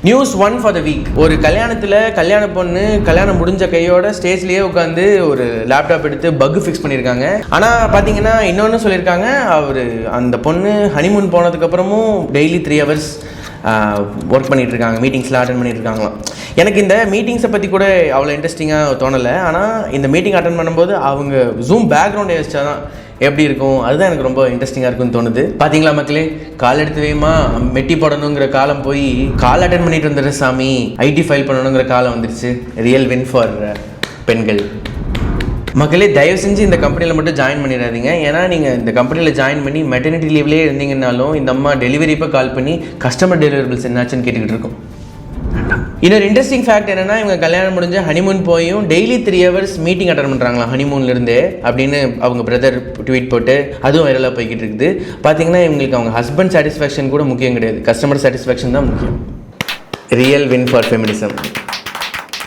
News 1 for the week. ஒரு கல்யாண பொண்ணு கல்யாணம் முடிஞ்ச கையோட ஸ்டேஜ்லேயே உட்காந்து ஒரு லேப்டாப் எடுத்து பக் ஃபிக்ஸ் பண்ணியிருக்காங்க. ஆனால் பார்த்தீங்கன்னா இன்னொன்று சொல்லியிருக்காங்க, அவர் அந்த பொண்ணு ஹனிமூன் போனதுக்கப்புறமும் டெய்லி 3 hours ஒர்க் பண்ணிகிட்ருக்காங்க, மீட்டிங்ஸ்லாம் அட்டன் பண்ணிகிட்ருக்காங்களாம். எனக்கு இந்த மீட்டிங்ஸை பற்றி கூட அவ்வளோ இன்ட்ரெஸ்டிங்காக தோணலை. ஆனால் இந்த மீட்டிங் அட்டன் பண்ணும்போது அவங்க ஜூம் பேக்ரவுண்ட் யோசிச்சா தான் எப்படி இருக்கும், அதுதான் எனக்கு ரொம்ப இன்ட்ரெஸ்டிங்காக இருக்குன்னு தோணுது. பார்த்தீங்களா மக்களே, கால் எடுத்து வேமா மெட்டி போடணுங்கிற காலம் போய் கால் அட்டன் பண்ணிட்டு வந்துடுற சாமி, ஐடி ஃபைல் பண்ணணுங்கிற காலம் வந்துருச்சு. ரியல் வின் ஃபார் பெண்கள். மக்களே, தயவு செஞ்சு இந்த கம்பெனியில் மட்டும் ஜாயின் பண்ணிடாதீங்க. ஏன்னா நீங்கள் இந்த கம்பெனியில் ஜாயின் பண்ணி மெட்டர்னிட்டி லீவ்லேயே இருந்தீங்கன்னாலும் இந்த அம்மா டெலிவரி இப்போ கால் பண்ணி கஸ்டமர் டெலிவரபிள்ஸ் என்னாச்சுன்னு கேட்டுக்கிட்டு இருக்கோம். இன்னொரு இன்ட்ரெஸ்டிங் ஃபேக்ட் என்னன்னா, இவங்க கல்யாணம் முடிஞ்ச ஹனிமூன் போயும் டெய்லி 3 hours மீட்டிங் அட்டன் பண்ணுறாங்களா ஹனிமூன்லேருந்தே அப்படின்னு அவங்க பிரதர் ட்வீட் போட்டு அதுவும் வைரலாக போய்கிட்டு இருக்குது. பார்த்தீங்கன்னா இவங்களுக்கு அவங்க ஹஸ்பண்ட் சாட்டிஸ்ஃபேக்ஷன் கூட முக்கியம் கிடையாது, கஸ்டமர் சாட்டிஸ்ஃபேக்ஷன் தான் முக்கியம். Real win for feminism.